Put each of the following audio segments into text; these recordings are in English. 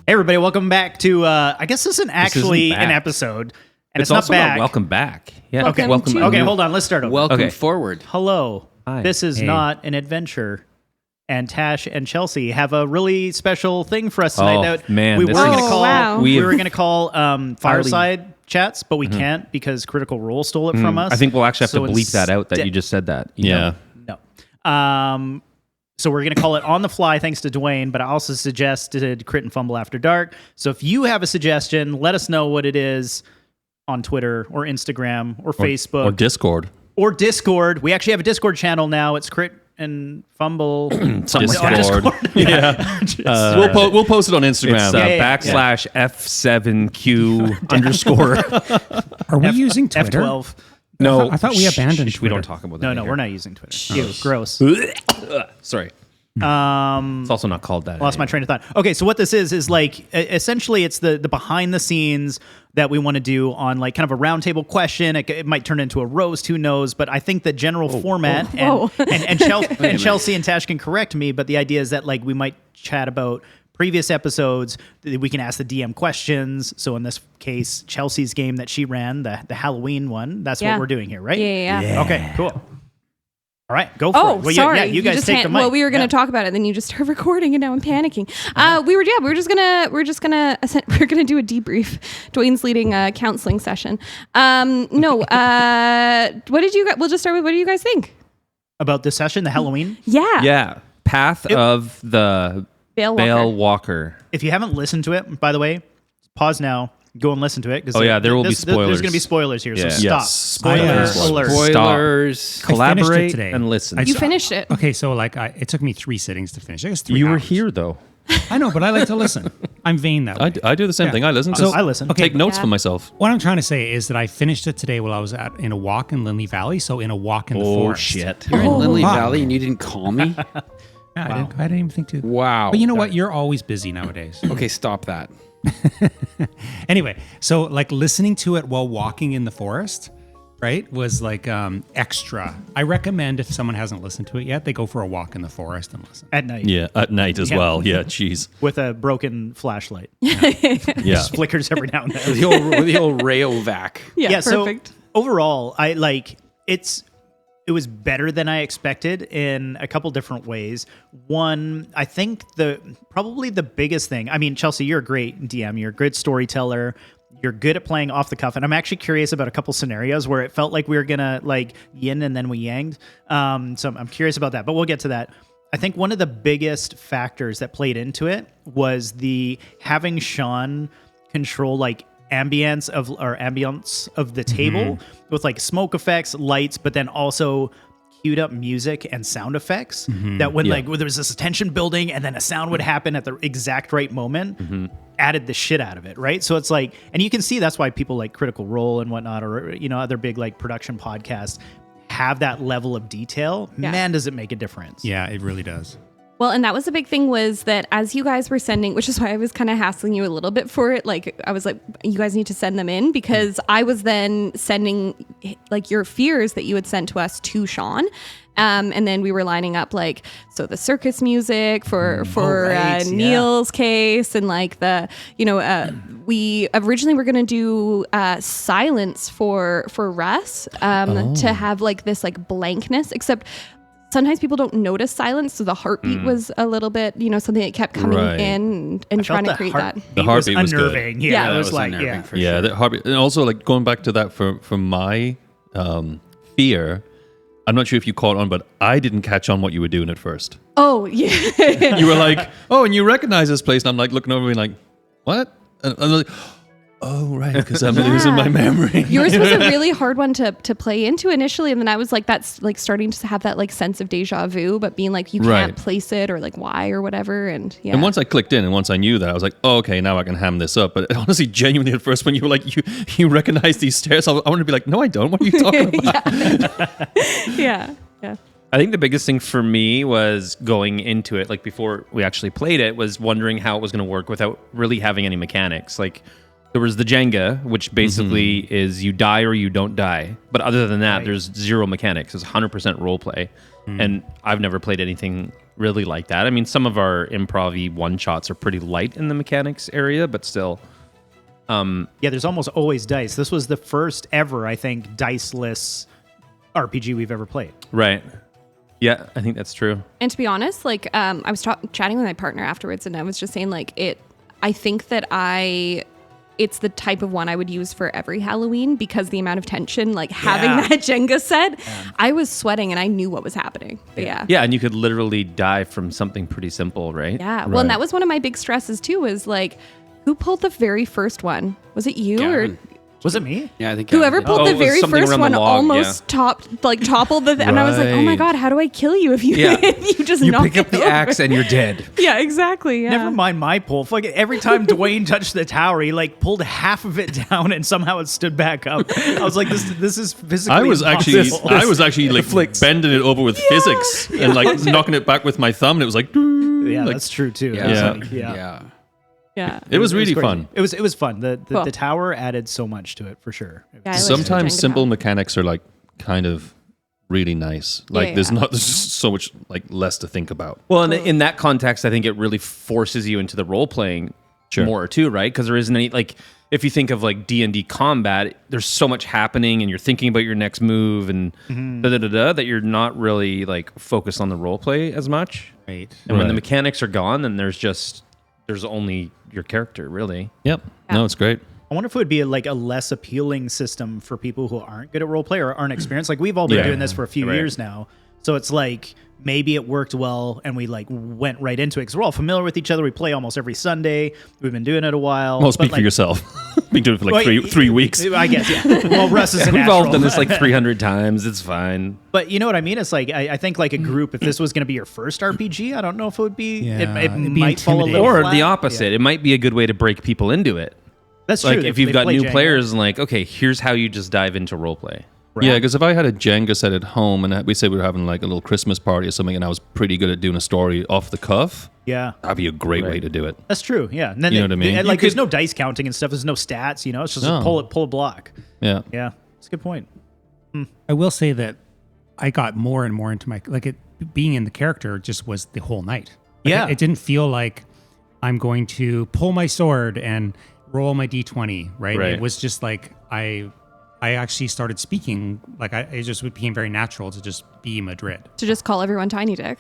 Hey, everybody, welcome back to, I guess this isn't actually an episode. And it's not also back. not welcome back. Yeah. Welcome Welcome. to- Okay, hold on. Let's start over. Welcome forward. Hello. Hi. This is not an adventure. And Tash and Chelsea have a really special thing for us tonight. Oh, that man, we were this going is- to call. wow. We were going to call fireside chats, but we can't because Critical Role stole it from us. I think we'll actually have So to bleep that out that instead- you just said that. Yeah. No. So we're going to call it on the fly, thanks to Dwayne, but I also suggested Crit and Fumble After Dark. So if you have a suggestion, let us know what it is on Twitter or Instagram or Facebook. Or Discord. Or Discord. We actually have a Discord channel now. It's Crit and Fumble. Something on Discord. Yeah. We'll post it on Instagram. It's backslash F7Q underscore. Are we using Twitter? F12. No. I thought we abandoned We don't Twitter. talk about that. No, we're not using Twitter. Ew, gross. Sorry. It's also not called that. Lost my train of thought. Okay, so what this is like essentially it's the behind the scenes that we want to do on like kind of a roundtable question. It might turn into a roast, who knows? But I think the general format and Chelsea and Tash can correct me, but the idea is that like we might chat about previous episodes. We can ask the DM questions. So in this case, Chelsea's game that she ran, the Halloween one. That's what we're doing here, right? Yeah. Okay, cool. All right, go for it. Well, sorry. Yeah, you guys just take the mic. Well, we were going to talk about it, then you just started recording, and now I'm panicking. We're gonna do a debrief. Dwayne's leading a counseling session. What did you guys? We'll just start with what do you guys think? About this session, the Halloween. Yeah. Yeah. Path of the Bale Walker. If you haven't listened to it, by the way, pause now. Go and listen to it. Oh, yeah, there will be There's spoilers. going to be spoilers here, so Yeah. stop. Yes. Spoilers I, alert. Spoilers. Collaborate today. and listen. You finished it. Okay, so like it took me 3 sittings to finish. I guess 3 You were hours. here though. I know, but I like to listen. I'm vain that way. I do the same thing. I listen. So- I listen. Okay. Take notes Yeah. for myself. What I'm trying to say is that I finished it today while I was in a walk in Lindley Valley. So in a walk in the forest. You're Oh. in Lindley Wow. Valley and you didn't call me? Yeah, I didn't even think to. Wow. But you know what? You're always busy nowadays. Okay, stop that. Anyway, so like listening to it while walking in the forest, right, was like extra. I recommend if someone hasn't listened to it yet, they go for a walk in the forest and listen. At night. Yeah, at night as Yeah. well. Yeah, jeez. With a broken flashlight. Yeah. Just flickers every now and then. the old Rayovac. Yeah. So Perfect. overall, it was better than I expected in a couple different ways. One, I think probably the biggest thing, I mean, Chelsea, you're a great DM. You're a good storyteller. You're good at playing off the cuff. And I'm actually curious about a couple scenarios where it felt like we were going to like yin and then we yanged. So I'm curious about that, but we'll get to that. I think one of the biggest factors that played into it was having Sean control like ambience of the table with like smoke effects, lights, but then also queued up music and sound effects that when like there was this tension building and then a sound would happen at the exact right moment, added the shit out of it, right? So it's like, and you can see that's why people like Critical Role and whatnot, or other big like production podcasts have that level of detail. Yeah. Man, does it make a difference. Yeah, it really does. Well, and that was a big thing was that as you guys were sending, which is why I was kind of hassling you a little bit for it. Like, I was like, you guys need to send them in because I was then sending like your fears that you had sent to us to Sean. And then we were lining up like, so the circus music for Neil's case and like we originally were going to do silence for Russ to have like this like blankness, except sometimes people don't notice silence, so the heartbeat was a little bit, something that kept coming in and trying to create that. The heartbeat was good. unnerving. Yeah, it was like, unnerving for yeah. sure. The heartbeat. And also, like, going back to that for my fear, I'm not sure if you caught on, but I didn't catch on what you were doing at first. Oh, yeah. You were like, oh, and you recognize this place. And I'm like looking over and like, what? And I'm like, oh, right, because I'm losing my memory. Yours was a really hard one to play into initially, and then I was like, that's like starting to have that like sense of deja vu, but being like you can't place it or like why or whatever, and yeah. And once I clicked in and once I knew that, I was like, oh, okay, now I can ham this up. But honestly, genuinely at first when you were like, you recognize these stairs, I wanted to be like, no, I don't. What are you talking about? yeah. I think the biggest thing for me was going into it, like before we actually played it, was wondering how it was going to work without really having any mechanics. Like there was the Jenga, which basically is you die or you don't die. But other than that, there's zero mechanics. It's 100% role play. And I've never played anything really like that. I mean, some of our improv-y one-shots are pretty light in the mechanics area, but still. Yeah, there's almost always dice. This was the first ever, I think, diceless RPG we've ever played. Right. Yeah, I think that's true. And to be honest, like I was chatting with my partner afterwards, and I was just saying like I think that it's the type of one I would use for every Halloween because the amount of tension, like having that Jenga set, I was sweating and I knew what was happening. But yeah. Yeah, and you could literally die from something pretty simple, right? Yeah. Well, and that was one of my big stresses too, was like, who pulled the very first one? Was it you or Was it me? Yeah, I think whoever pulled Oh, the it was very something first around the one log, almost toppled the and I was like, oh my Right. God, how do I kill you if you if you just You knock pick up it the over? axe and you're dead. Yeah, exactly. Yeah. Never mind my pull. Fucking every time Dwayne touched the tower, he like pulled half of it down and somehow it stood back up. I was like, this is physically I was impossible. actually like bending it over with physics and like knocking it back with my thumb, and it was like, Yeah, like, that's true too. Yeah. Yeah. Yeah. it was really crazy. fun. It was fun. The Cool. tower added so much to it for sure. Yeah, I like Sometimes Jenga simple tower. mechanics are like kind of really nice. Like Yeah, there's yeah. not there's so much like less to think about. Well, and in that context, I think it really forces you into the role playing Sure. more too, right? Because there isn't any like if you think of like D&D combat, there's so much happening, and you're thinking about your next move and that you're not really like focused on the role play as much. Right. And when the Right. mechanics are gone, then there's only your character really. Yep. No, it's great. I wonder if it would be like a less appealing system for people who aren't good at role play or aren't experienced. Like we've all been Yeah. doing this for a few Right. years now, so it's like maybe it worked well and we like went right into it because we're all familiar with each other. We play almost every Sunday. We've been doing it a while. Well, But, speak for like, yourself. Been doing it for like well, 3 weeks. I guess. Yeah. Well, Russ is a We've all natural. done this like 300 times. It's fine. But you know what I mean? It's like I think like a group. If this was going to be your first RPG, I don't know if it would be. Yeah, it it'd be might fall a little. intimidating. Or flat. the opposite. It might be a good way to break people into it. That's true. Like if you've They got play new Jenga. players and like, okay, here's how you just dive into role play. Yeah, because if I had a Jenga set at home and we say we were having like a little Christmas party or something, and I was pretty good at doing a story off the cuff, Yeah. that'd be a great way to do it. That's true. Yeah. And then You know what I mean? and, like, You there's could- no dice counting and stuff. There's no stats. You know, it's just No. pull a block. Yeah. Yeah, it's a good point. I will say that I got more and more into being in the character just was the whole night. Like, Yeah. it didn't feel like I'm going to pull my sword and roll my d20, right? Right. It was just like I actually started speaking, like it just became very natural to just be Madrid. To just call everyone Tiny Dick.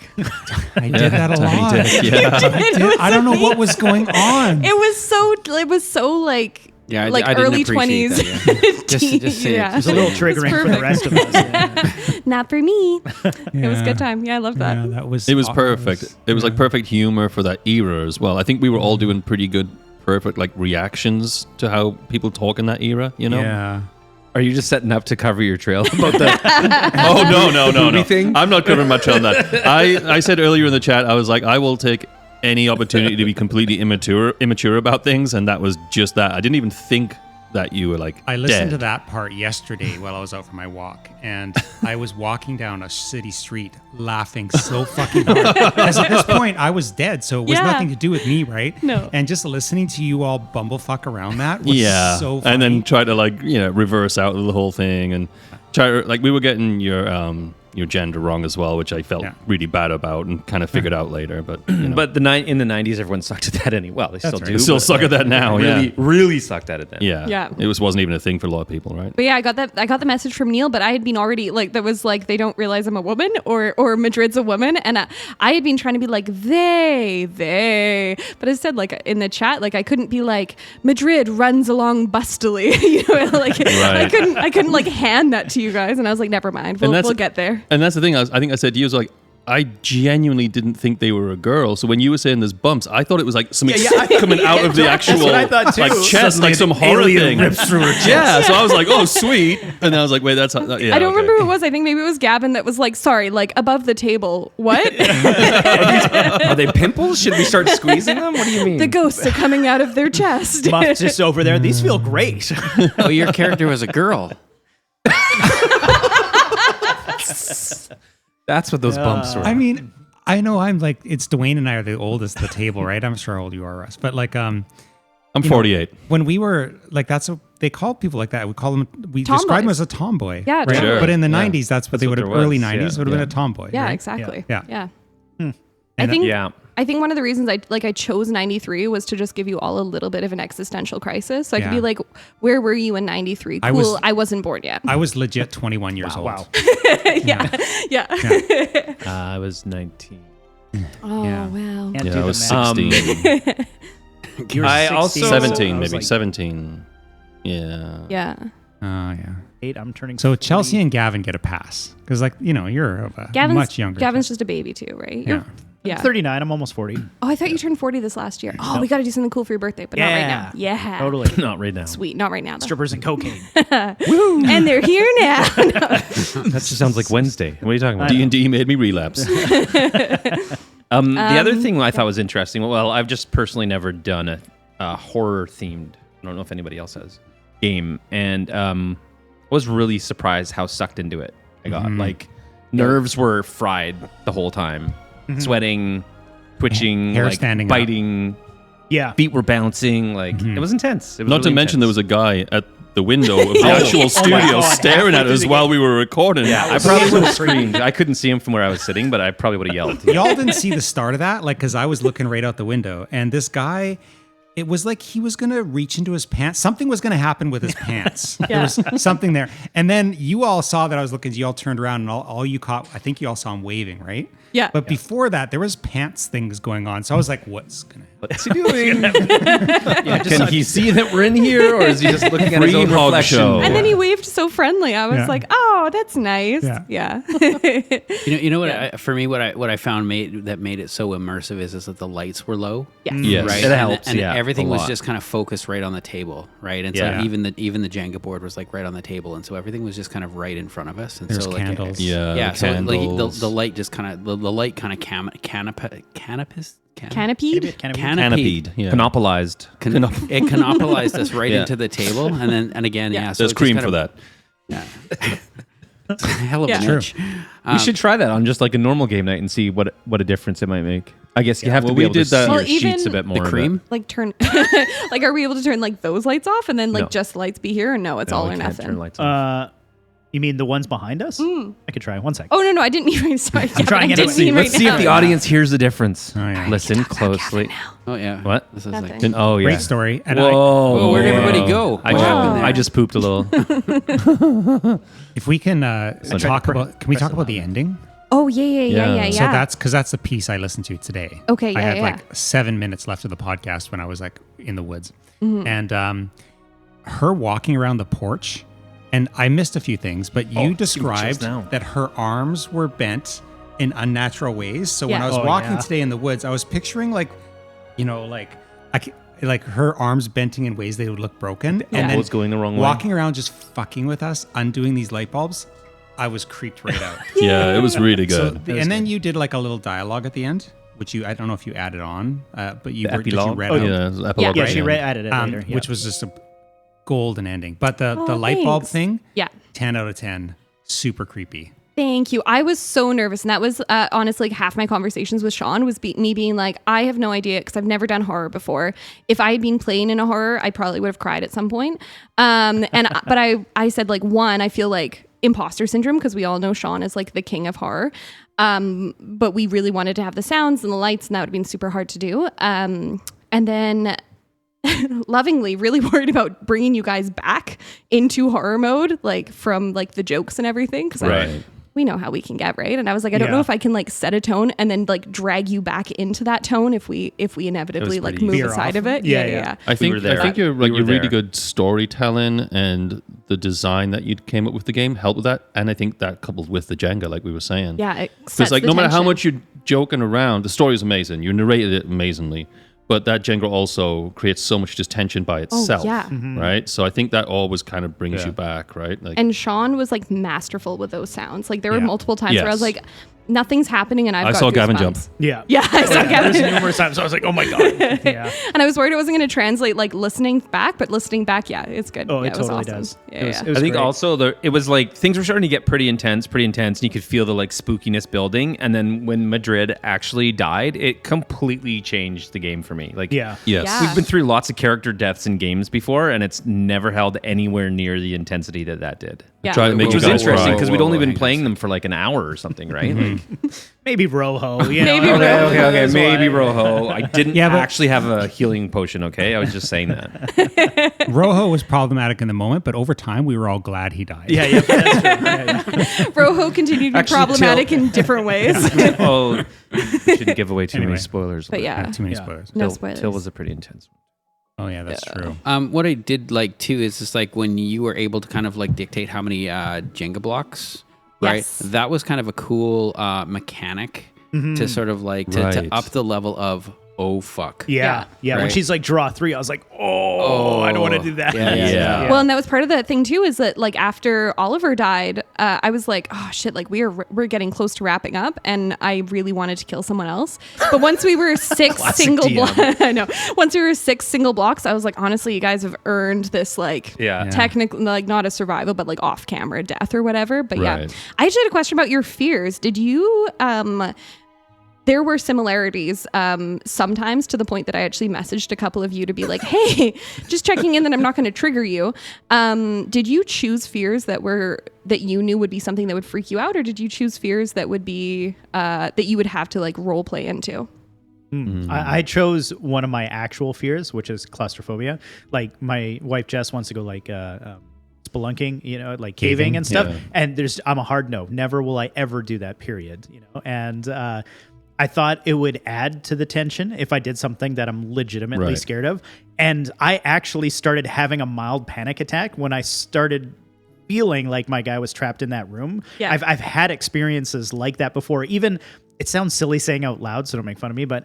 I did that a lot. Yeah. I don't know what was going on. It was so like Yeah, I like didn't early appreciate 20s. that, yeah. Just say Yeah. it. It's a little triggering for the perfect. rest of us. Yeah. Not for me. It was a Yeah. good time. Yeah, I love that. Yeah, that was It was perfect. It was like perfect humor for that era as well. I think we were all doing pretty good, perfect like reactions to how people talk in that era, you know? Yeah. Are you just setting up to cover your trail about the Oh, no. movie thing? I'm not covering much on that. I said earlier in the chat, I was like, I will take any opportunity to be completely immature about things, and that was just that. I didn't even think that you were like I listened dead. to that part yesterday while I was out for my walk, and I was walking down a city street laughing so fucking hard. Because at this point, I was dead, so it was Yeah. nothing to do with me, right? No. And just listening to you all bumblefuck around that was Yeah, so funny. and then try to like reverse out the whole thing and try to like we were getting your gender wrong as well, which I felt Yeah. really bad about and kind of figured out later. But But in the 90s, everyone sucked at that anyway. Well, they still right. do. They still but, suck at that now. Really, really sucked at it then. yeah, Yeah. It wasn't even a thing for a lot of people, right? But yeah, I got the message from Neil, but I had been already like, that was like, they don't realize I'm a woman or Madrid's a woman. And I had been trying to be like, they, but I said like in the chat, like I couldn't be like Madrid runs along bustily, like Right. I couldn't like hand that to you guys. And I was like, never mind, we'll get there. And that's the thing. I think I said to you, I was like, I genuinely didn't think they were a girl. So when you were saying there's bumps, I thought it was like something coming out of the actual what I thought too. like chest, like some horror thing. through her chest. Yeah, so I was like, oh, sweet. And I was like, wait, that's yeah, I don't okay. remember who it was. I think maybe it was Gavin that was like, sorry, like above the table. What? Are they pimples? Should we start squeezing them? What do you mean? The ghosts are coming out of their chest. Muff's just over there. These feel great. Oh, your character was a girl. That's what those bumps were. I mean, I know I'm like, it's Dwayne and I are the oldest at the table, right? I'm sure how old you are, Russ. But like, I'm you know, 48. when we were like, that's what they call people like that. We call them, we Tomboys. describe them as a tomboy. Yeah, right? totally. Sure. But in the Yeah. 90s, that's what they what would have, there was. early 90s Yeah. would have been a tomboy. Yeah, right? exactly. Yeah. Yeah. I think Yeah. I think one of the reasons I chose 93 was to just give you all a little bit of an existential crisis. So I could Yeah. be like, where were you in 93? Cool, I wasn't born yet. I was legit 21 years old. Wow. yeah. I was 19. Oh, Yeah. wow. Can't Yeah, do I the was math. 16. You were I 16, also- so I 17, was maybe like 17. Yeah. Yeah. Oh, yeah. 8, I'm turning So 40. Chelsea and Gavin get a pass because, like, you know, you're of a much younger. Gavin's just a baby too, right? Yeah. Yeah. 39, I'm almost 40. Oh, I thought you turned 40 this last year. Oh, we got to do something cool for your birthday, but not right now. Yeah. Totally. Not right now. Sweet. Not right now, though. Strippers and cocaine. And they're here now. That just sounds like Wednesday. What are you talking about? D&D made me relapse. The other thing I thought was interesting. Well, I've just personally never done a horror themed. I don't know if anybody else has game, and I was really surprised how sucked into it I got. Like nerves were fried the whole time, sweating, twitching, Hair like standing up. biting. Yeah. Feet were bouncing. Like it was intense. It was Not to really mention there was intense. a guy at the window of the actual studio God. staring at us while we were recording. Yeah, I probably would have screamed. I couldn't see him from where I was sitting, but I probably would have yelled. Y'all didn't see the start of that, like, because I was looking right out the window, and this guy, it was like he was gonna reach into his pants. Something was gonna happen with his pants. There was something there, and then you all saw that I was looking. You all turned around, and all you caught. I think you all saw him waving, right? Yeah. But before that, there was pants things going on. So I was like, "What's gonna?" What's he doing? Can he see that we're in here, or is he just looking at his own Free hog reflection? show. And then he waved so friendly. I was Yeah. like, oh, that's nice. Yeah. Yeah. You know what? For me, what I found made it so immersive is that the lights were low. Yes. Yes. Right. It And- helps, And yeah, everything a was lot. just kind of focused right on the table, right? And Yeah. so even the Jenga board was like right on the table, and so everything was just kind of right in front of us. And There's so candles. Yeah, yeah. the So like candles. the light just kind of the light kind of Canopied? Canopied. Yeah. Monopolized. It canopolized us right Yeah. into the table, and again, Yeah. so There's it just cream kind for of- that. Hell of Yeah. an True. itch. We should try that on just like a normal game night and see what a difference it might make. I guess you have to well, be we able to did see that- your Well, sheets a even bit more. The cream. Like turn, like, are we able to turn like those lights off and then like No. just the lights be here? Or no, it's all or nothing. You mean the ones behind us? I could try. 1 second. Oh no, I didn't even. Sorry, I'm trying I didn't anyway. mean Let's right see now. if the audience hears the difference. Oh, yeah. Listen closely. Oh yeah. What? This is Nothing. like. Didn't- oh yeah. Great story. And Whoa. Oh, where'd everybody go? I What happened there? I just pooped a little. if we can talk to about, can we talk about the ending? Oh yeah. So that's the piece I listened to today. Okay, I yeah, had yeah. like 7 minutes left of the podcast when I was like in the woods, Mm-hmm. and her walking around the porch, and I missed a few things, but you described now. that her arms were bent in unnatural ways. So when Yeah. I was Oh, walking yeah. today in the woods, I was picturing like her arms bending in ways they would look broken, and then Was going the wrong way. walking around just fucking with us, undoing these light bulbs. I was creeped right out. Yeah, it was really So, good. and then you did like a little dialogue at the end, which I don't know if you added on, but you The were, did you epilogue? read Oh, out, yeah, it was epilogue Yeah, right she in. added it later. Yeah. which was just a golden ending. But the Oh, light bulb thanks. thing, Yeah. 10 out of 10, super creepy. Thank you. I was so nervous, and that was honestly like half my conversations with Sean was me being like, I have no idea because I've never done horror before. If I had been playing in a horror, I probably would have cried at some point. But I said like I feel like imposter syndrome because we all know Sean is like the king of horror. But we really wanted to have the sounds and the lights, and that would have been super hard to do. And then lovingly really worried about bringing you guys back into horror mode, like from like the jokes and everything. Because Right. we know how we can get, right? And I was like, I don't know Yeah. if I can like set a tone and then like drag you back into that tone if we inevitably like pretty move easy. aside Veer of off. it. Yeah, Yeah. yeah. I think were there. you're We like were your really there. good storytelling and the design that you came up with the game helped with that, and I think that coupled with the Jenga, like we were saying, Yeah. It because sets like the no matter how tension. much you're joking around, the story is amazing. You narrated it amazingly, but that Jenga also creates so much just tension by itself, yeah. right? So I think that always kind of brings Yeah. you back, right? Like And Sean was like masterful with those sounds. Like there were Yeah. multiple times where I was Yes. like, nothing's happening, and I've I got saw Gavin goosebumps. jump. yeah. Yeah, I saw There's Gavin. numerous times. I was like, oh my God. Yeah. And I was worried it wasn't going to translate like listening back, but listening back, yeah, it's good. Oh, yeah, it totally was awesome. does. Yeah, It was- yeah. it was I think great. also it was like things were starting to get pretty intense, and you could feel the like spookiness building. And then when Madrid actually died, it completely changed the game for me. Like, Yeah. yes, Yeah. we've been through lots of character deaths in games before, and it's never held anywhere near the intensity that did. Yeah. Try to make Which you was guys interesting cry. because we'd Whoa, only whoa, been hang on a playing them for like an hour or something, right? Like, maybe Rojo. You know? Maybe Okay, Rojo. okay, That's maybe why- Rojo. I didn't Yeah, but- actually have a healing potion, okay? I was just saying that. Rojo was problematic in the moment, but over time we were all glad he died. Yeah, that's true. Yeah. Rojo continued to be Actually, problematic in different ways. Oh, we shouldn't give away too Anyway. many spoilers. But yeah. Not too many Yeah. spoilers. No Till, spoilers. Till was a pretty intense one. Oh yeah, that's true. What I did like too is just like when you were able to kind of like dictate how many Jenga blocks, right? Yes. That was kind of a cool mechanic to sort of like to Right. up the level of oh fuck. Yeah. When Right. she's like draw 3, I was like, oh, I don't want to do that. Yeah. Well, and that was part of that thing too, is that like after Oliver died, I was like, oh shit, like we're getting close to wrapping up, and I really wanted to kill someone else. But once we were 6 single blocks, I know. Once we were 6 single blocks, I was like, honestly, you guys have earned this like Yeah. technically like not a survival, but like off camera death or whatever. But yeah, Right. I actually had a question about your fears. Did you there were similarities sometimes to the point that I actually messaged a couple of you to be like, hey, just checking in that I'm not going to trigger you. Did you choose fears that you knew would be something that would freak you out, or did you choose fears that would be that you would have to like role play into? I chose one of my actual fears, which is claustrophobia. Like my wife Jess wants to go like spelunking, you know, like caving and stuff. yeah. And I'm a hard no. Never will I ever do that, period. You know, and I thought it would add to the tension if I did something that I'm legitimately Right. scared of. And I actually started having a mild panic attack when I started feeling like my guy was trapped in that room. Yeah. I've had experiences like that before. Even it sounds silly saying out loud, so don't make fun of me, but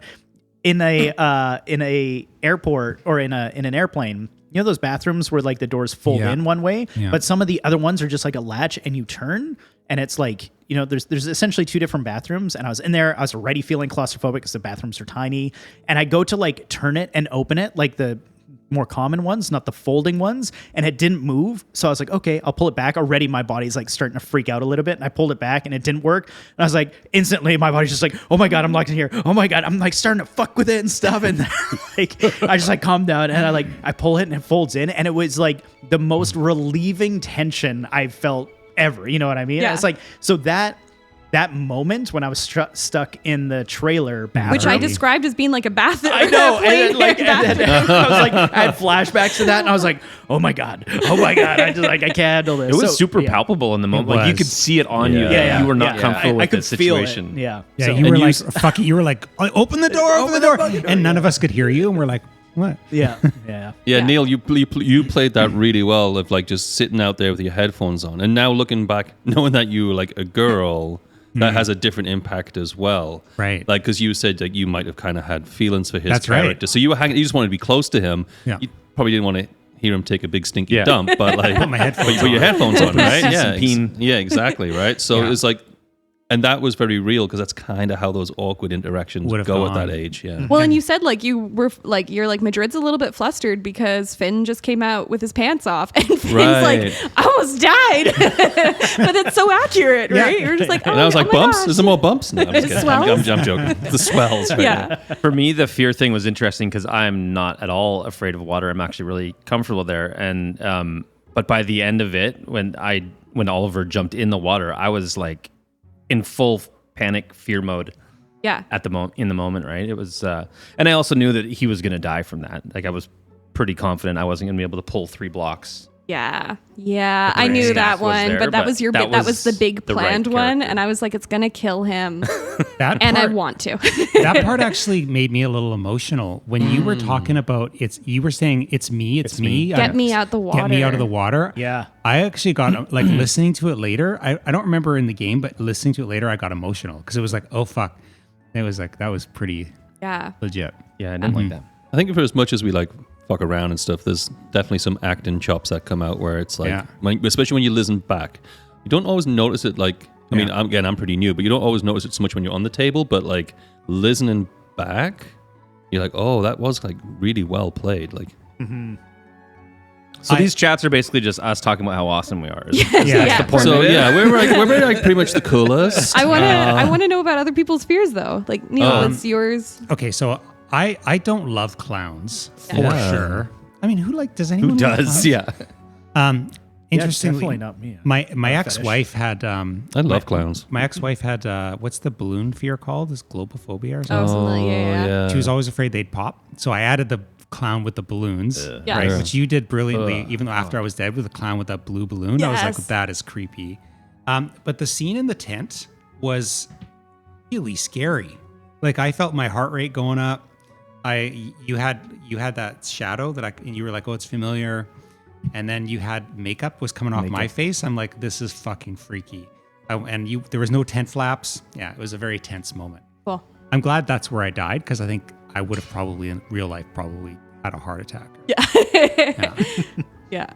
in a airport or in an airplane, you know those bathrooms where like the doors fold Yeah. in one way, Yeah. but some of the other ones are just like a latch and you turn, and it's like, you know, there's essentially 2 different bathrooms, and I was in there, I was already feeling claustrophobic because the bathrooms are tiny, and I go to like turn it and open it, like the more common ones, not the folding ones, and it didn't move. So I was like, okay, I'll pull it back. Already my body's like starting to freak out a little bit, and I pulled it back and it didn't work. And I was like, instantly my body's just like, oh my God, I'm locked in here. Oh my God, I'm like starting to fuck with it and stuff. And like, I just like calm down, and I pull it and it folds in, and it was like the most relieving tension I've felt ever. You know what I mean? Yeah. It's like, so that moment when I was stuck in the trailer bathroom, Which I described as being like a bathroom. I know, and then I was like, I had flashbacks to that, and I was like, oh my god, I just like I can't handle this. It was So, super yeah. palpable in the moment. Like you was. could see it on you. Yeah. That Yeah, you were not yeah. comfortable I with could the feel situation. it. Yeah, Yeah, So- you were and you like, s- fuck it. You were like, open the door, open the door. And none of us could hear you. And we're like, what? yeah. Yeah, Yeah. Neil, you played that really well of like just sitting out there with your headphones on. And now looking back, knowing that you were like a girl, that has a different impact as well. Right. Like, because you said like you might have kind of had feelings for his That's right. character. So you were you just wanted to be close to him. Yeah. You probably didn't want to hear him take a big stinky Yeah. dump, but like Put my headphones put your headphones on, right? Some Yeah, peen. yeah, exactly, right? So Yeah. it's like, and that was very real because that's kind of how those awkward interactions Would have go at gone. that age. Yeah. Well, and you said like you were like you're like Madrid's a little bit flustered because Finn just came out with his pants off, and Finn's Right. like, I almost died, but it's so accurate, right? You're just like, oh, And I was like, oh my bumps? gosh. Is there more bumps? No, I'm just kidding. Swells? I'm joking. The swells. Right? Yeah, For me, the fear thing was interesting because I'm not at all afraid of water. I'm actually really comfortable there. And but by the end of it, when Oliver jumped in the water, I was like in full panic fear mode yeah. at the in the moment. Right? It was, and I also knew that he was going to die from that. Like I was pretty confident I wasn't going to be able to pull 3 blocks. Yeah. I Right. knew that Staff was one, there, but that but was your that that was the was big the right planned one, character. and I was like, it's gonna kill him, That and I part- want to. that part actually made me a little emotional when you were talking about you were saying it's me. Get me out the Get me out water. of the water. Yeah. I actually got like listening to it later. I don't remember in the game, but listening to it later, I got emotional because it was like, oh fuck. It was like that was pretty Yeah. legit. Yeah, I didn't like that. I think for as much as we like fuck around and stuff, there's definitely some acting chops that come out where it's like, Yeah. especially when you listen back, you don't always notice it. Like, I mean, I'm pretty new, but you don't always notice it so much when you're on the table. But like listening back, you're like, oh, that was like really well played. Like, So these chats are basically just us talking about how awesome we are. Yeah. the point so of it. yeah, we're like pretty much the coolest. I want to know about other people's fears though. Like Neil, what's yours? Okay, so I don't love clowns for Yeah. sure. I mean, does anyone Who love does? clowns? Yeah. Interestingly, definitely not me. My ex-wife had. I love clowns. My ex-wife had what's the balloon fear called? Is globophobia or something? Oh, something like, yeah. She was always afraid they'd pop. So I added the clown with the balloons, Yeah. right? Which you did brilliantly, even though after I was dead with the clown with that blue balloon, I was like, Yes. that is creepy. But the scene in the tent was really scary. Like I felt my heart rate going up. You had that shadow and you were like, oh, it's familiar. And then you had makeup was coming off my face. I'm like, this is fucking freaky. There was no tent flaps. Yeah, it was a very tense moment. Cool. I'm glad that's where I died because I think I would have probably in real life had a heart attack. Yeah. Yeah.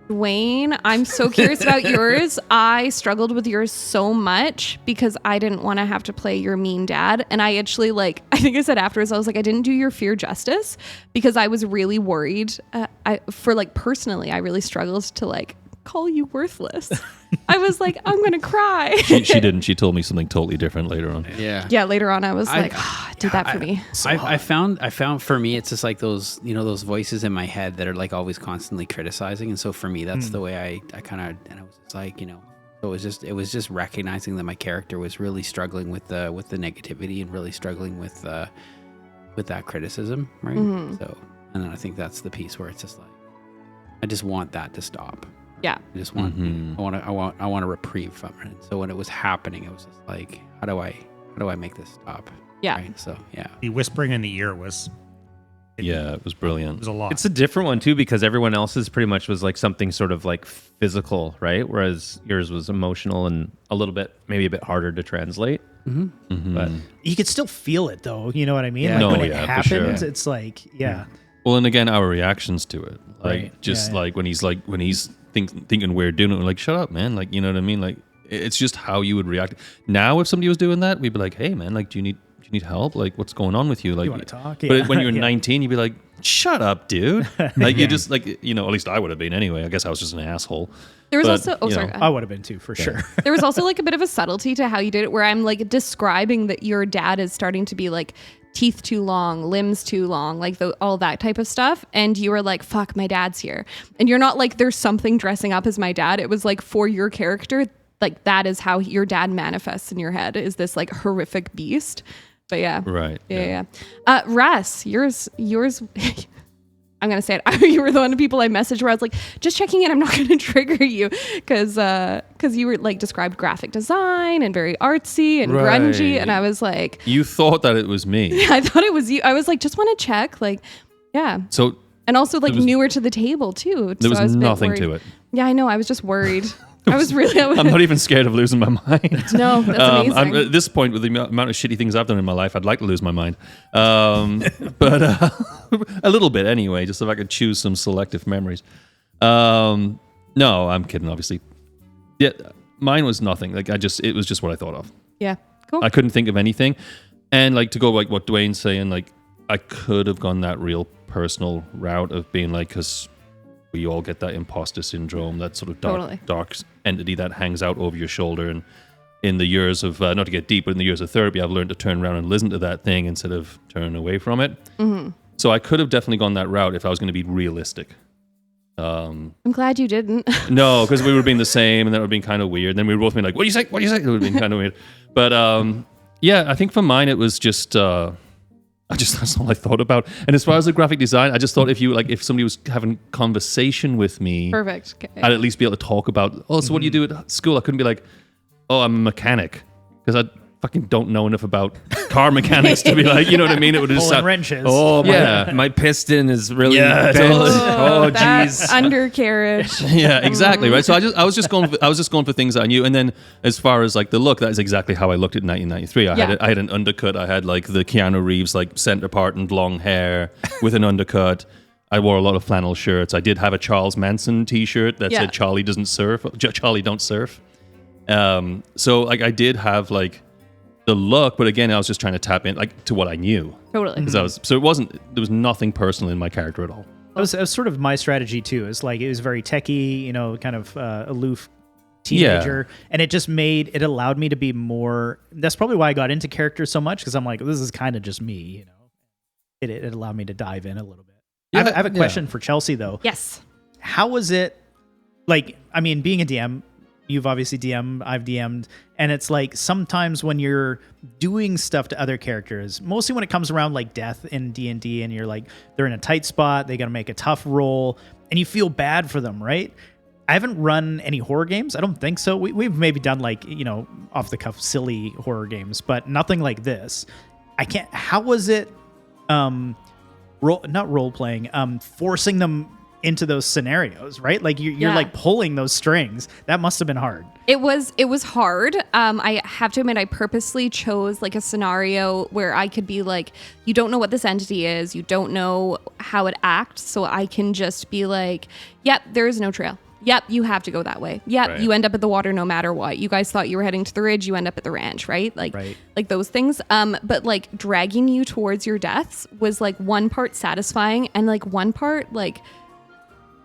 Dwayne, I'm so curious about yours. I struggled with yours so much because I didn't want to have to play your mean dad. And I actually I think I said afterwards, I was like, I didn't do your fear justice because I was really worried. Personally, I really struggled to call you worthless. I was like, I'm going to cry. She didn't. She told me something totally different later on. Yeah. Yeah, later on I was did that for me. I found for me it's just like those those voices in my head that are always constantly criticizing, and so for me that's the way I kind of, and I was just so it was just recognizing that my character was really struggling with the negativity and really struggling with that criticism, right? So, and then I think that's the piece where it's just I just want that to stop. Yeah. I just want I want a reprieve from it. And so when it was happening, it was just like, how do I make this stop? Yeah. Right? So yeah. The whispering in the ear was It was brilliant. a lot. It's a different one too because everyone else's pretty much was something sort of physical, right? Whereas yours was emotional and maybe a bit harder to translate. But You could still feel it though. You know what I mean? Yeah. When No, it yeah, for happens, sure. it's yeah. Well, and again, our reactions to it, Right. when he's thinking we're doing it, we're like, shut up, man. You know what I mean? It's just how you would react. Now, if somebody was doing that, we'd be like, hey, man, do you need help? What's going on with you? You wanna talk? But Yeah. when you're Yeah. 19, you'd be like, shut up, dude. You just at least I would have been anyway. I guess I was just an asshole. There was But, also, you sorry. know, I would have been too, for sure. There was also a bit of a subtlety to how you did it where I'm describing that your dad is starting to be teeth too long, limbs too long, all that type of stuff. And you were like, fuck, my dad's here. And you're not there's something dressing up as my dad. It was for your character, that is how your dad manifests in your head, is this horrific beast. But yeah. Right. Yeah. Russ, yours I'm going to say it. You were one of the people I messaged where I was like, just checking in. I'm not going to trigger you because you were described graphic design and very artsy and grungy. Right. And I was like, You thought that it was me. I thought it was you. I was like, just want to check. Yeah. So And also newer to the table too. there So I was a bit nothing worried. to it. Yeah, I know. I was just worried. I was really, I'm not even scared of losing my mind. no, that's amazing. At this point, with the amount of shitty things I've done in my life, I'd like to lose my mind. But a little bit anyway, just if I could choose some selective memories. No, I'm kidding, obviously. Yeah, mine was nothing. It was just what I thought of. Yeah, cool. I couldn't think of anything. And to go what Dwayne's saying, I could have gone that real personal route of being because we all get that imposter syndrome, that sort of dark entity that hangs out over your shoulder. And in the years of, not to get deep, but in the years of therapy, I've learned to turn around and listen to that thing instead of turning away from it. Mm-hmm. So I could have definitely gone that route if I was going to be realistic. I'm glad you didn't. No, because we would have been the same, and then it would have been kind of weird. Then we would both be like, what do you say? What do you say? It would have been kind of weird. But yeah, I think for mine, it was just... that's all I thought about. And as far as the graphic design, I just thought if somebody was having conversation with me, Perfect. Okay. I'd at least be able to talk about, so what do you do at school? I couldn't be like, oh, I'm a mechanic. Because I fucking don't know enough about car mechanics to be like, you know what I mean? It would just Pulling sound, wrenches. oh Yeah. my piston is really Yeah, bent. totally. Oh that jeez. undercarriage. yeah, exactly, right? So I was just going for things that I knew. And then as far as the look, that is exactly how I looked at 1993. I had an undercut. I had the Keanu Reeves center part and long hair with an undercut. I wore a lot of flannel shirts. I did have a Charles Manson t-shirt that said Charlie doesn't surf. Charlie don't surf. So I did have the look, but again, I was just trying to tap in to what I knew. Totally. Because there was nothing personal in my character at all. That was sort of my strategy too. It's it was very techie, kind of aloof teenager, and it allowed me to be more. That's probably why I got into characters so much, because I'm like, this is kind of just me, It allowed me to dive in a little bit. I have a question for Chelsea though. Yes. How was it like, I mean, being a DM, you've obviously DM'd, I've DM'd, and it's like sometimes when you're doing stuff to other characters, mostly when it comes around like death in D&D, and you're like, they're in a tight spot, they got to make a tough roll, and you feel bad for them, right? I haven't run any horror games. I don't think so. We've maybe done like, off the cuff silly horror games, but nothing like this. How was it, not role playing, forcing them into those scenarios, right? Like you're like pulling those strings. That must have been hard. It was hard. I have to admit, I purposely chose like a scenario where I could be like, you don't know what this entity is. You don't know how it acts. So I can just be like, yep, there is no trail. Yep, you have to go that way. Yep, right. You end up at the water no matter what. You guys thought you were heading to the ridge, you end up at the ranch, right? Like those things. But like dragging you towards your deaths was like one part satisfying and like one part like,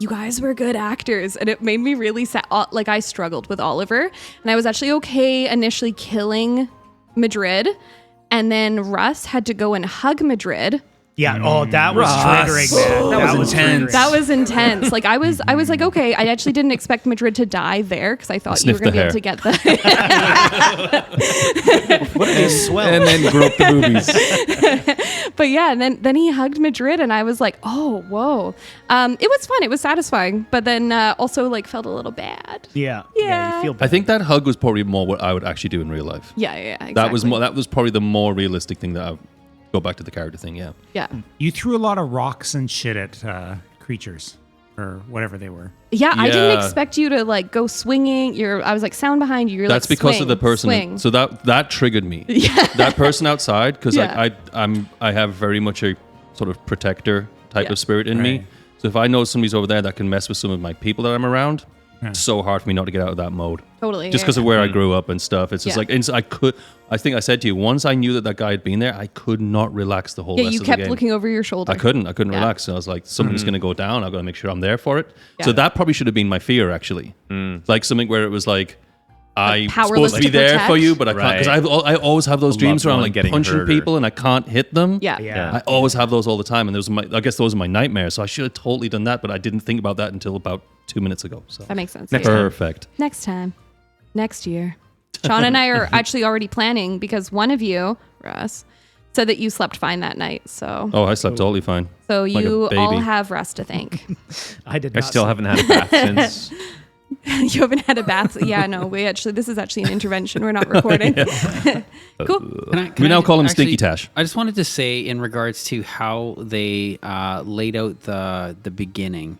you guys were good actors, and it made me really sad. Like I struggled with Oliver, and I was actually okay initially killing Madrid, and then Russ had to go and hug Madrid. Yeah. Oh, that was triggering, man. That was intense. That was intense. Like I was like, okay, I actually didn't expect Madrid to die there because I thought you were going to be able to get the. What a swell. And then grow up the boobies. But yeah, and then he hugged Madrid, and I was like, oh, whoa. It was fun. It was satisfying, but then also like felt a little bad. Yeah. Yeah. You feel bad. I think that hug was probably more what I would actually do in real life. Yeah, exactly. That was probably the more realistic thing that I go back to the character thing. Yeah. Yeah. You threw a lot of rocks and shit at creatures or whatever they were. Yeah, I didn't expect you to like go swinging. I was like, sound behind you. You're That's like, because swing, of the person. swing. So that triggered me. Yeah. That person outside, because like I have very much a sort of protector type of spirit in me. So if I know somebody's over there that can mess with some of my people that I'm around, it's so hard for me not to get out of that mode. Totally. Just because of where I grew up and stuff. It's just like I think I said to you, once I knew that guy had been there, I could not relax the whole rest of the game. You kept looking over your shoulder. I couldn't relax. So I was like, something's going to go down. I've got to make sure I'm there for it. Yeah. So that probably should have been my fear, actually. Like something where it was like, I'm supposed to be there for you, but I can't. Because I always have those dreams where I'm like punching people and I can't hit them. Yeah. I always have those all the time. And I guess those are my nightmares. So I should have totally done that, but I didn't think about that until about 2 minutes ago. So that makes sense. Perfect. Next time. Next year. Sean and I are actually already planning because one of you, Russ, said that you slept fine that night. So I slept totally fine. So like you all have Russ to thank. I did not. I still haven't had a bath since. You haven't had a bath? Yeah, no. This is actually an intervention. We're not recording. Cool. We now call him Stinky Tash. I just wanted to say in regards to how they laid out the beginning,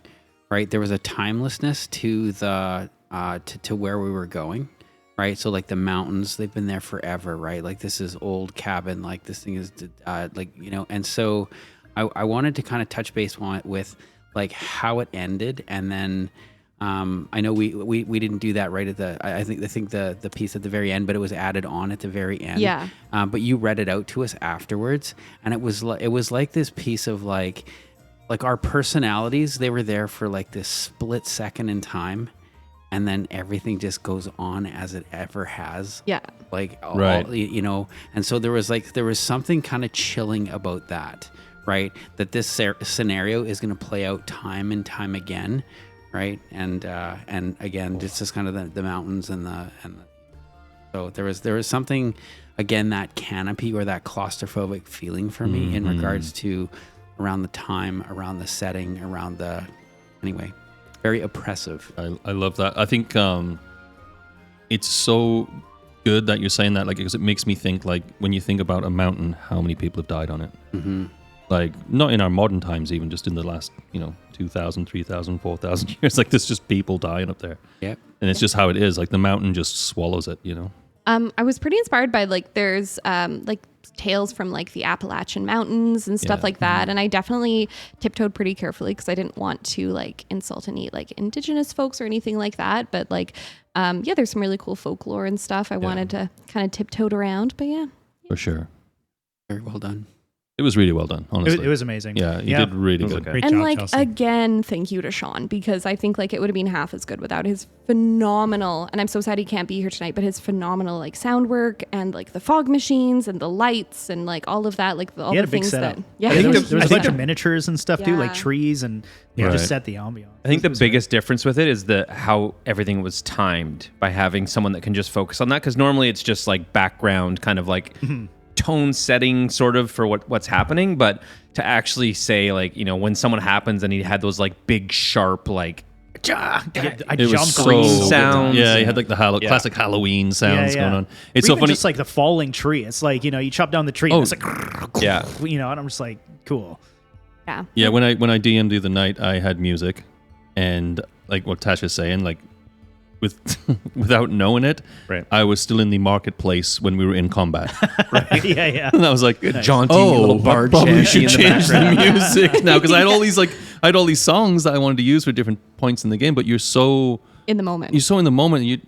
right? There was a timelessness to the to where we were going, right? So like the mountains, they've been there forever, right? Like this is old cabin, like this thing is and so I wanted to kind of touch base on it with like how it ended, and then I know we didn't do that right at I think the piece at the very end, but it was added on at the very end. Yeah. But you read it out to us afterwards, and it was like this piece of like our personalities, they were there for like this split second in time, and then everything just goes on as it ever has. Yeah. Like right. And so there was something kind of chilling about that, right? That this scenario is going to play out time and time again. Right, and again, it's just kind of the mountains and so there was something, again, that canopy or that claustrophobic feeling for me in regards to around the time, around the setting, anyway, very oppressive. I love that. I think it's so good that you're saying that, like, because it makes me think, like, when you think about a mountain, how many people have died on it? Mm-hmm. Like, not in our modern times, even just in the last, 2,000, 3,000, 4,000 years. Like, there's just people dying up there. Yep. And it's just how it is. Like, the mountain just swallows it, I was pretty inspired by, like, there's, like, tales from, like, the Appalachian Mountains and stuff like that. And I definitely tiptoed pretty carefully because I didn't want to, like, insult any, like, indigenous folks or anything like that. But, like, there's some really cool folklore and stuff I wanted to kind of tiptoed around. But, yeah. For sure. Very well done. It was really well done, honestly. It was amazing. Yeah, you did really good. okay. Great And job, like Chelsea. again, thank you to Sean, because I think like it would have been half as good without his phenomenal, and I'm so sad he can't be here tonight, but his phenomenal like sound work and like the fog machines and the lights and like all of that, like all He had the a big things setup. that yeah, I think it there was was a huge. bunch of miniatures and stuff too, like Yeah. trees, and Right. just set the ambiance. I think the biggest difference with it is how everything was timed by having someone that can just focus on that. Because normally it's just like background kind of like tone setting sort of for what's happening. But to actually say like, you know, when someone happens and he had those like big sharp like I It was jumped so green around. sounds. Yeah, you had like the classic Halloween sounds going on. It's Or so even funny. just like the falling tree. It's like, you know, you chop down the tree and it's like, Yeah. you know, and I'm just like, cool. Yeah. Yeah, when I DM'd the other night, I had music, and like what Tasha's saying, like with without knowing it, Right. I was still in the marketplace when we were in combat, Yeah. and I was like, jaunty "Oh, little bard probably shanty should in the change the background." music now," because I had all these songs that I wanted to use for different points in the game. But you're so In the moment. in the moment.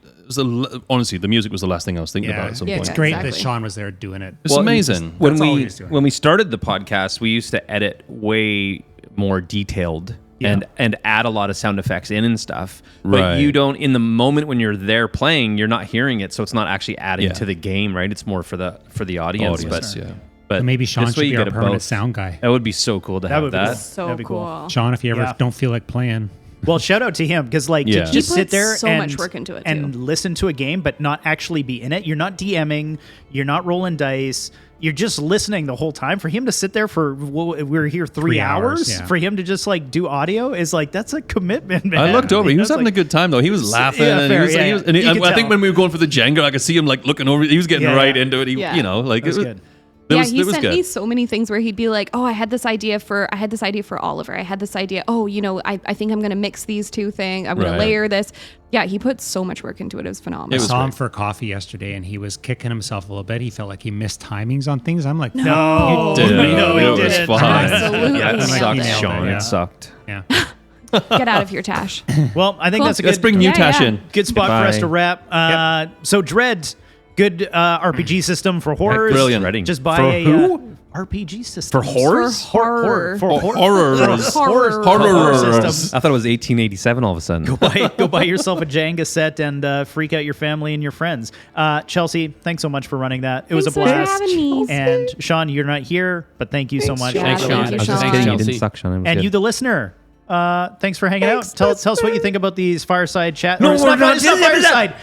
Honestly, the music was the last thing I was thinking about at some Yeah, point. It's great exactly. that Sean was there doing it. It's amazing. When That's all we he was doing. when we started the podcast, we used to edit way more detailed and add a lot of sound effects in and stuff. But Right. you don't in the moment when you're there playing, you're not hearing it, so it's not actually adding Yeah. to the game, right? It's more for the audience. Audience, but yeah. but Maybe Sean this should way you be our get it permanent both. sound guy. That would be so cool to have would be that. cool. so That'd be cool. cool. Sean, if you ever Yeah. don't feel like playing, Well, shout out to him because like Yeah. to He just sit puts there so and much work into it, and too. listen to a game, but not actually be in it. You're not DMing. You're not rolling dice. You're just listening the whole time. For him to sit there for we're here 3 hours. yeah. For him to just like do audio is like that's a commitment, man. I looked over. He was That's having like, a good time though. He was laughing, Yeah, and fair, he was, yeah, he was yeah. and You could I think tell. when we were going for the Jenga, I could see him like looking over. He was getting Yeah, right yeah. into it. He, Yeah. you know, like That was it was good. It Yeah, was, he it was sent good. me so many things where he'd be like, "Oh, I had this idea for Oliver. I had this idea. Oh, you know, I think I'm gonna mix these two things. I'm gonna Right. layer this." Yeah, he put so much work into it. It was phenomenal. It I was saw him great. for coffee yesterday, and he was kicking himself a little bit. He felt like he missed timings on things. I'm like, No, did. no, It he was didn't. fine. Absolutely. Yeah, it nailed sucked, it. Sean. Yeah. It sucked. yeah. Get out of here, Tash. Well, I think Cool. that's a Let's good. bring new Yeah, Tash yeah. in. Good spot for us Goodbye. to wrap. So Dread, good RPG system for horrors. brilliant. Reading. Just buy For a who? RPG system For horrors? Horror. For Horrors. Horror. horror Horrors. system. I thought it was 1887 all of a sudden. Go buy yourself a Jenga set and freak out your family and your friends. Chelsea, thanks so much for running that. It was a Thanks for blast. having me. And Sean, you're not here, but thank you so much. Yeah, Thanks, Sean. thank you, I was just Sean. kidding. You Chelsea. didn't suck, Sean. It was And good. you, the listener, thanks for hanging out. Tell us what you think about these fireside chat. No, or it's we're not, not- it's not fireside.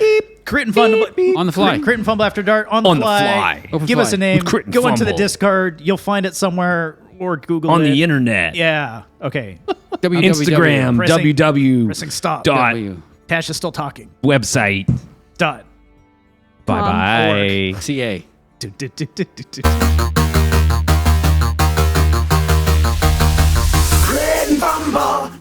Crit and Fumble. On the fly. Crit and Fumble After Dark on the On the fly. fly. Open Give fly. us a name. With Crit and Go into the Fumble. Discord. You'll find it somewhere or Google on it. the internet. Yeah. Okay. Instagram, Pressing- www. Pressing stop. Dot. Tash is still talking. Website. Dot. Bye bye. CA. Do, do, do, do, do, do. Crit and Fumble.